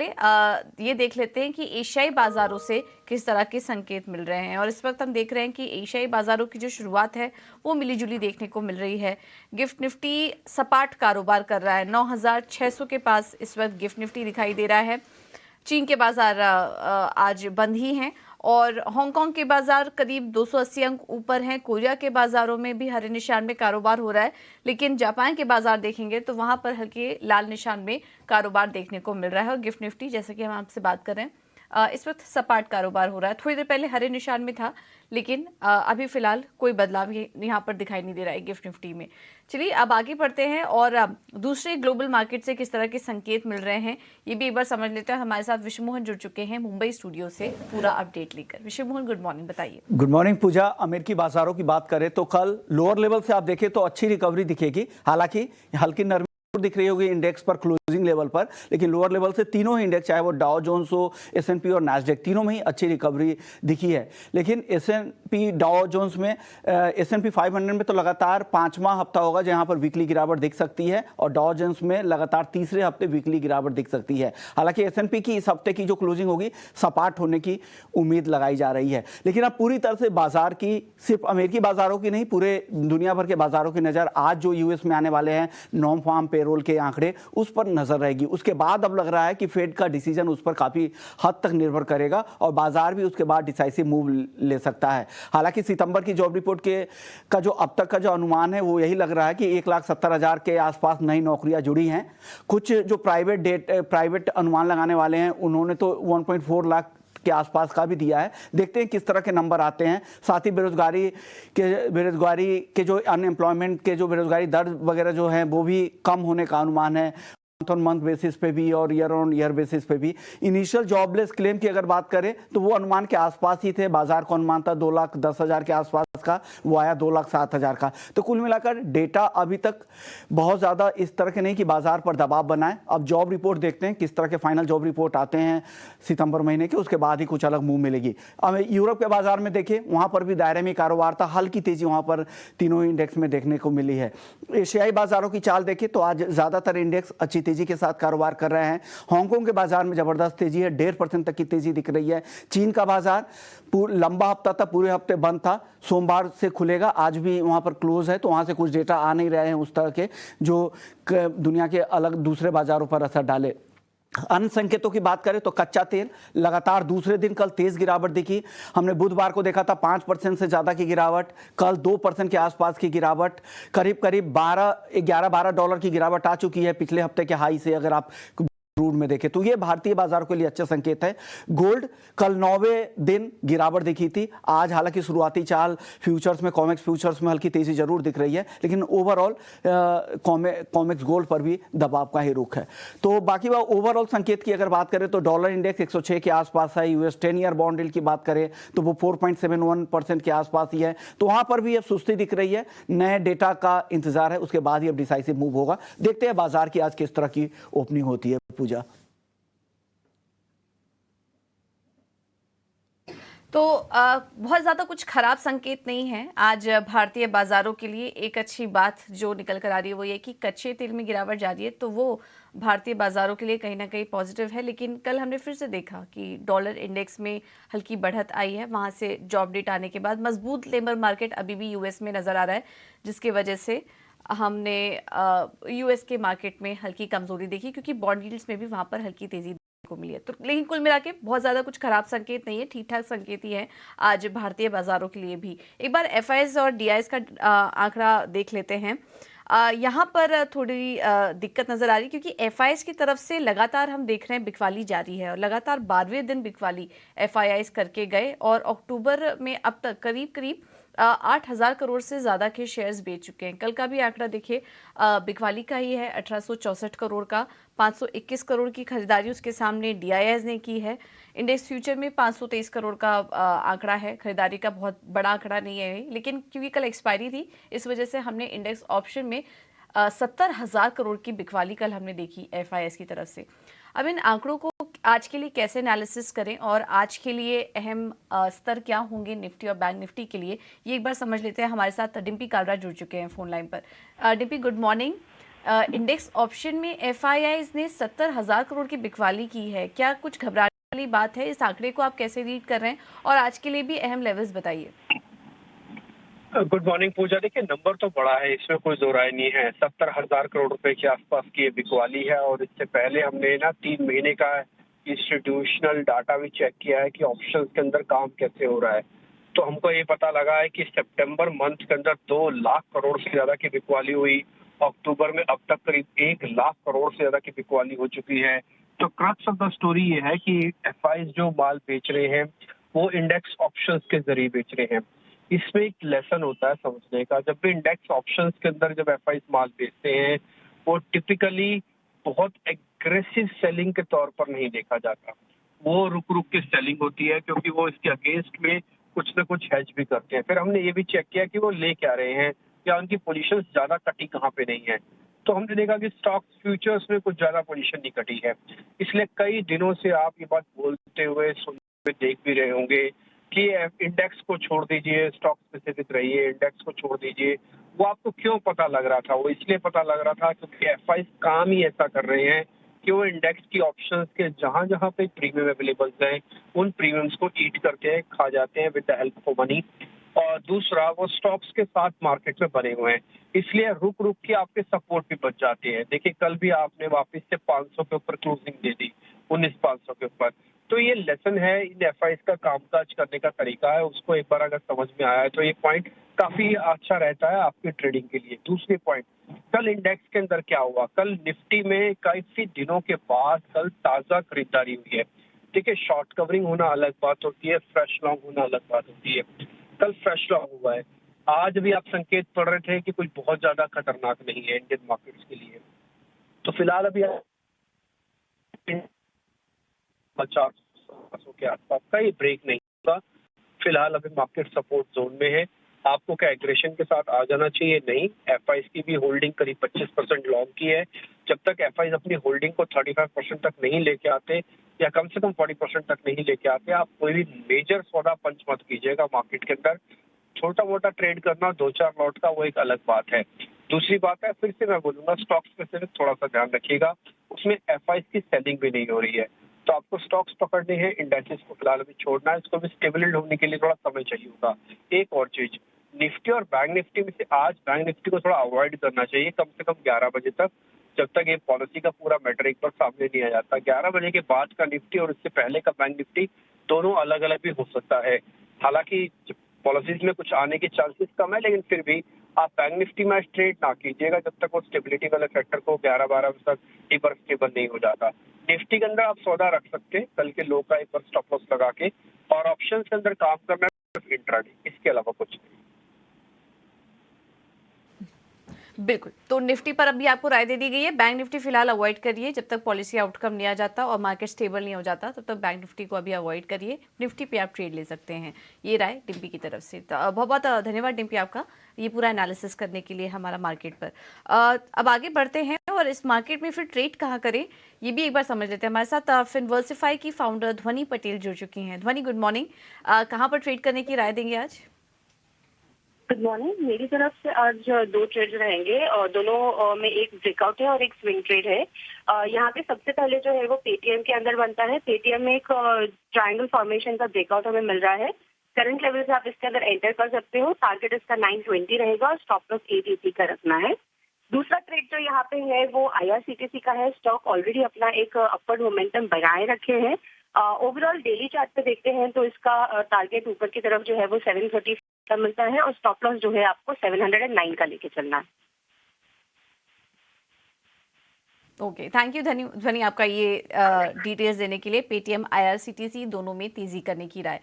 पहले ये देख लेते हैं कि एशियाई बाजारों से किस तरह के संकेत मिल रहे हैं। और इस वक्त हम देख रहे हैं कि एशियाई बाजारों की जो शुरुआत है वो मिली जुली देखने को मिल रही है। गिफ्ट निफ्टी सपाट कारोबार कर रहा है, 9600 के पास इस वक्त गिफ्ट निफ्टी दिखाई दे रहा है। चीन के बाजार आज बंद ही हैं और हांगकांग के बाजार करीब 280 अंक ऊपर हैं। कोरिया के बाजारों में भी हरे निशान में कारोबार हो रहा है, लेकिन जापान के बाजार देखेंगे तो वहां पर हल्के लाल निशान में कारोबार देखने को मिल रहा है। और गिफ्ट निफ्टी, जैसे कि हम आपसे बात कर रहे हैं, इस वक्त सपाट कारोबार हो रहा है। थोड़ी देर पहले हरे निशान में था, लेकिन अभी फिलहाल कोई बदलाव यहाँ पर दिखाई नहीं दे रहा है गिफ्ट निफ्टी में। चलिए अब आगे बढ़ते हैं और दूसरे ग्लोबल मार्केट से किस तरह के संकेत मिल रहे हैं ये भी एक बार समझ लेते हैं। हमारे साथ विश्व मोहन जुड़ चुके हैं मुंबई स्टूडियो से पूरा अपडेट लेकर। विश्व मोहन, गुड मॉर्निंग, बताइए। गुड मॉर्निंग पूजा। अमेरिकी बाजारों की बात करें तो कल लोअर लेवल से आप देखें तो अच्छी रिकवरी दिखेगी, हालांकि हल्की नरमी दिख रही होगी इंडेक्स पर क्लोजिंग लेवल पर, लेकिन लोअर लेवल से तीनों ही इंडेक्स, चाहे वो डाउ जोन्स हो, एसएनपी और नैस्डैक, तीनों में ही अच्छी रिकवरी दिखी है। लेकिन एसएनपी डाउ जोन्स में एसएनपी 500 में तो लगातार पांचवां हफ्ता होगा जहां पर वीकली गिरावट दिख सकती है और डाउ जोन्स में लगातार तीसरे हफ्ते वीकली गिरावट दिख सकती है। हालांकि एसएनपी की इस हफ्ते की जो क्लोजिंग होगी सपाट होने की उम्मीद लगाई जा रही है। लेकिन अब पूरी तरह से बाजार की, सिर्फ अमेरिकी बाजारों की नहीं, पूरे दुनिया भर के बाजारों की नजर आज जो यूएस में आने वाले हैं नॉन फार्म पेरोल के आंकड़े, उस पर नजर रहेगी। उसके बाद अब लग रहा है कि फेड का डिसीजन उस पर काफी हद तक निर्भर करेगा और बाजार भी उसके बाद डिसाइसिव मूव ले सकता है। हालांकि सितंबर की जॉब रिपोर्ट का जो अब तक का जो अनुमान है वो यही लग रहा है कि 1,70,000 के आसपास नई नौकरियां जुड़ी हैं। कुछ जो प्राइवेट अनुमान लगाने वाले हैं उन्होंने तो 1.4 लाख के आसपास का भी दिया है। देखते हैं किस तरह के नंबर आते हैं। साथ ही बेरोजगारी के जो अनएम्प्लॉयमेंट के जो बेरोजगारी दर वगैरह जो है वो भी कम होने का अनुमान है, मंथ ऑन मंथ बेसिस पे भी और ईयर ऑन ईयर बेसिस पे भी। इनिशियल जॉबलेस क्लेम की अगर बात करें तो वो अनुमान के आसपास ही थे। बाजार का अनुमान था 2,10,000 के आसपास का, वो आया 2,07,000 का। तो कुल मिलाकर डेटा अभी तक बहुत ज्यादा इस तरह के नहीं कि बाजार पर दबाव बनाए। अब जॉब रिपोर्ट देखते हैं किस तरह के फाइनल जॉब रिपोर्ट आते हैं सितंबर महीने के, उसके बाद ही कुछ अलग मुंह मिलेगी। अब यूरोप के बाजार में देखें, वहां पर भी दायरे में कारोबार था, हल्की तेजी वहां पर तीनों इंडेक्स में देखने को मिली है। एशियाई बाजारों की चाल देखें तो आज ज्यादातर इंडेक्स अच्छी तेजी के साथ कारोबार कर रहे हैं। हांगकांग के बाजार में जबरदस्त तेजी है, 1.5% तक की तेजी दिख रही है। चीन का बाजार लंबा हफ्ता था, पूरे हफ्ते बंद था, सोमवार से खुलेगा, आज भी वहां पर क्लोज है, तो वहां से कुछ डेटा आ नहीं रहे हैं उस तरह के जो दुनिया के अलग दूसरे बाजारों पर असर डाले। अन्य संकेतों की बात करें तो कच्चा तेल लगातार दूसरे दिन कल तेज गिरावट दिखी। हमने बुधवार को देखा था 5% से ज्यादा की गिरावट, कल 2% के आसपास की गिरावट, करीब करीब 11-12 डॉलर की गिरावट आ चुकी है पिछले हफ्ते के हाई से अगर आप क्रूड में देखें तो। ये भारतीय बाजारों के लिए अच्छा संकेत है। गोल्ड कल 9वें दिन गिरावट दिखी थी, आज हालांकि शुरुआती चाल फ्यूचर्स में, कॉमेक्स फ्यूचर्स में हल्की तेजी जरूर दिख रही है, लेकिन ओवरऑल कॉमेक्स गोल्ड पर भी दबाव का ही रुख है। तो बाकी ओवरऑल संकेत की अगर बात करें तो डॉलर इंडेक्स 106 के आसपास है। यूएस 10 ईयर बॉन्ड यील्ड की बात करें तो वो 4.71% के आसपास ही है, तो वहां पर भी अब सुस्ती दिख रही है। नए डेटा का इंतजार है, उसके बाद ही अब डिसाइसिव मूव होगा। देखते हैं बाजार की आज किस तरह की ओपनिंग होती है। पूजा, तो बहुत ज़्यादा कुछ खराब संकेत नहीं है आज भारतीय बाजारों के लिए। एक अच्छी बात जो निकल कर आ रही है वो ये कि कच्चे तेल में गिरावट जारी है, तो वो भारतीय बाजारों के लिए कहीं ना कहीं पॉजिटिव है। लेकिन कल हमने फिर से देखा कि डॉलर इंडेक्स में हल्की बढ़त आई है, वहाँ से जॉब डेट आने के बाद मजबूत लेबर मार्केट अभी भी यूएस में नज़र आ रहा है, जिसकी वजह से हमने यूएस के मार्केट में हल्की कमजोरी देखी, क्योंकि बॉन्ड यील्ड्स में भी वहाँ पर हल्की तेजी को मिली है। तो लेकिन कुल मिला के बहुत ज्यादा कुछ खराब संकेत नहीं है, ठीक ठाक संकेत ही है आज भारतीय बाजारों के लिए भी। एक बार एफआईएस और डीआईएस का आंकड़ा देख लेते हैं। यहाँ पर थोड़ी दिक्कत नजर आ रही है, क्योंकि एफआईएस की तरफ से लगातार हम देख रहे हैं बिकवाली जारी है और लगातार 12वें दिन बिकवाली एफआईआईस करके गए और अक्टूबर में अब तक करीब करीब 8,000 करोड़ से ज्यादा के शेयर्स बेच चुके हैं। कल का भी आंकड़ा देखिए बिकवाली का ही है, 1864 करोड़ का, 521 करोड़ की खरीदारी उसके सामने डीआईएस ने की है। इंडेक्स फ्यूचर में 523 करोड़ का आंकड़ा है, खरीदारी का बहुत बड़ा आंकड़ा नहीं है, लेकिन क्योंकि कल एक्सपायरी थी इस वजह से हमने इंडेक्स ऑप्शन में 70,000 करोड़ की बिकवाली कल हमने देखी एफआईएस की तरफ से। अब इन आंकड़ों को आज के लिए कैसे एनालिसिस करें और आज के लिए अहम स्तर क्या होंगे निफ्टी और बैंक निफ्टी के लिए, ये एक बार समझ लेते हैं। हमारे साथ डिम्पी कालरा जुड़ चुके हैं फोन लाइन पर। Dimpy, good morning. Index option में एफआईआईज ने 70,000 करोड़ की बिकवाली की है। क्या कुछ घबराने वाली बात है? इस आंकड़े को आप कैसे रीड कर रहे हैं और आज के लिए भी अहम लेवल्स बताइए। गुड मॉर्निंग पूजा। देखिए, नंबर तो बड़ा है, इसमें कोई दो राय नहीं है। 70,000 करोड़ रुपए के आसपास की ये बिकवाली है और इससे पहले हमने ना 3 महीने का इंस्टीट्यूशनल डाटा भी चेक किया है कि ऑप्शंस के अंदर काम कैसे हो रहा है। तो हमको ये पता लगा है कि सितंबर मंथ के अंदर 2 लाख करोड़ से ज्यादा की बिकवाली हुई। अक्टूबर में अब तक करीब 1 लाख करोड़ से ज्यादा की बिकवाली हो चुकी है। तो क्रक्स ऑफ द स्टोरी ये है कि एफआईज जो माल बेच रहे हैं वो इंडेक्स ऑप्शंस के जरिए बेच रहे हैं। इसमें एक लेसन होता है समझने का। जब भी इंडेक्स ऑप्शंस के अंदर जब एफआईज माल बेचते हैं वो टिपिकली बहुत एग्रेसिव सेलिंग के तौर पर नहीं देखा जाता। वो रुक रुक के सेलिंग होती है क्योंकि वो इसके अगेंस्ट में कुछ ना कुछ हेज भी करते हैं। फिर हमने ये भी चेक किया कि वो ले क्या रहे हैं या उनकी पोजीशन ज्यादा कटी कहाँ पे नहीं है। तो हमने देखा कि स्टॉक्स फ्यूचर्स में कुछ ज्यादा पोजीशन नहीं कटी है। इसलिए कई दिनों से आप ये बात बोलते हुए सुनते हुए देख भी रहे होंगे कि इंडेक्स को छोड़ दीजिए, स्टॉक स्पेसिफिक रहिए, इंडेक्स को छोड़ दीजिए। वो आपको क्यों पता लग रहा था? वो इसलिए पता लग रहा था क्योंकि एफआईज काम ही ऐसा कर रहे हैं कि वो इंडेक्स की ऑप्शंस के जहां जहां पे प्रीमियम अवेलेबल हैं उन प्रीमियम्स को ईट करते हैं, खा जाते हैं with the help of money. और दूसरा, वो स्टॉक्स के साथ मार्केट में बने हुए हैं, इसलिए रुक रुक के आपके सपोर्ट भी बच जाते हैं। देखिए, कल भी आपने वापस से 500 के ऊपर क्लोजिंग दे दी, 19,500 के ऊपर। तो ये लेसन है, इन एफआईज का कामकाज करने का तरीका है। उसको एक बार अगर समझ में आया है तो ये पॉइंट काफी अच्छा रहता है आपकी ट्रेडिंग के लिए। दूसरी पॉइंट, कल इंडेक्स के अंदर क्या हुआ? कल निफ्टी में काफी दिनों के बाद कल ताजा खरीदारी हुई है। देखिए, शॉर्ट कवरिंग होना अलग बात होती है, फ्रेश लॉन्ग होना अलग बात होती है। कल फ्रेश लॉन्ग हुआ है। आज भी आप संकेत पढ़ रहे थे कि कुछ बहुत ज्यादा खतरनाक नहीं है इंडियन मार्केट्स के लिए। तो फिलहाल अभी 400 के आसपास का ये ब्रेक नहीं होगा। फिलहाल अभी मार्केट सपोर्ट जोन में है। आपको क्या एग्रेशन के साथ आ जाना चाहिए? नहीं। एफआईज की भी होल्डिंग करीब 25% लॉन्ग की है। जब तक एफआईज अपनी होल्डिंग को 35% तक नहीं लेके आते या कम से कम 40% तक नहीं लेके आते, आप कोई भी मेजर सौदा पंच मत कीजिएगा मार्केट के अंदर। छोटा मोटा ट्रेड करना 2-4 लॉट का वो एक अलग बात है। दूसरी बात है, फिर से मैं बोलूंगा, स्टॉक्स पे सिर्फ थोड़ा सा ध्यान रखिएगा, उसमें एफआईज की सेलिंग भी नहीं हो रही है। तो आपको स्टॉक्स पकड़ने हैं, इंडेक्सेस को फिलहाल अभी छोड़ना है। इसको भी स्टेबल होने के लिए थोड़ा समय चाहिए होगा। एक और चीज, निफ्टी और बैंक निफ्टी में से आज बैंक निफ्टी को थोड़ा अवॉइड करना चाहिए कम से कम 11 बजे तक, जब तक ये पॉलिसी का पूरा मैटर एक बार सामने नहीं आ जाता। 11 बजे के बाद का निफ्टी और इससे पहले का बैंक निफ्टी दोनों अलग अलग भी हो सकता है। हालांकि पॉलिसीज में कुछ आने के चांसेस कम है, लेकिन फिर भी आप बैंक निफ्टी में ट्रेड ना कीजिएगा जब तक वो स्टेबिलिटी वाले फैक्टर को 11-12 बजे तक एक बार स्टेबल नहीं हो जाता। निफ्टी के अंदर आप सौदा रख सकते हैं कल के लो का एक बार स्टॉप लॉस लगा के, और ऑप्शन के अंदर काम करना है सिर्फ इंट्राडे, इसके अलावा कुछ नहीं। बिल्कुल, तो निफ्टी पर अभी आपको राय दे दी गई है। बैंक निफ्टी फिलहाल अवॉइड करिए जब तक पॉलिसी आउटकम नहीं आ जाता और मार्केट स्टेबल नहीं हो जाता, तब तक बैंक निफ्टी को अभी अवॉइड करिए। निफ्टी पे आप ट्रेड ले सकते हैं। ये राय डिम्पी की तरफ से। तो बहुत बहुत धन्यवाद डिम्पी आपका ये पूरा एनालिसिस करने के लिए हमारा मार्केट पर। अब आगे बढ़ते हैं और इस मार्केट में फिर ट्रेड कहाँ करें ये भी एक बार समझ लेते हैं। हमारे साथ फिनवर्सिफाई की फाउंडर ध्वनि पटेल जुड़ चुकी हैं। ध्वनि, गुड मॉर्निंग। कहाँ पर ट्रेड करने की राय देंगे आज? Good morning. मेरी तरफ से आज 2 ट्रेड रहेंगे और दोनों में एक ब्रेकआउट है और एक स्विंग ट्रेड है। यहाँ पे सबसे पहले जो है वो पेटीएम के अंदर बनता है। पेटीएम में एक ट्रायंगल फॉर्मेशन का ब्रेकआउट हमें मिल रहा है। करंट लेवल से आप इसके अंदर एंटर कर सकते हो। टारगेट इसका 920 रहेगा और स्टॉप लॉस 880 का रखना है। दूसरा ट्रेड जो यहाँ पे है वो आईआरसीटीसी का है। स्टॉक ऑलरेडी अपना एक अपवर्ड मोमेंटम बनाए रखे हैं। ओवरऑल डेली चार्ट पे देखते हैं तो इसका टारगेट ऊपर की तरफ जो है वो 730 का मिलता है और स्टॉप लॉस जो है आपको 709 का लेके चलना है। ओके, थैंक यू ध्वनि आपका ये डिटेल्स देने के लिए। पेटीएम आईआरसीटीसी दोनों में तेजी करने की राय।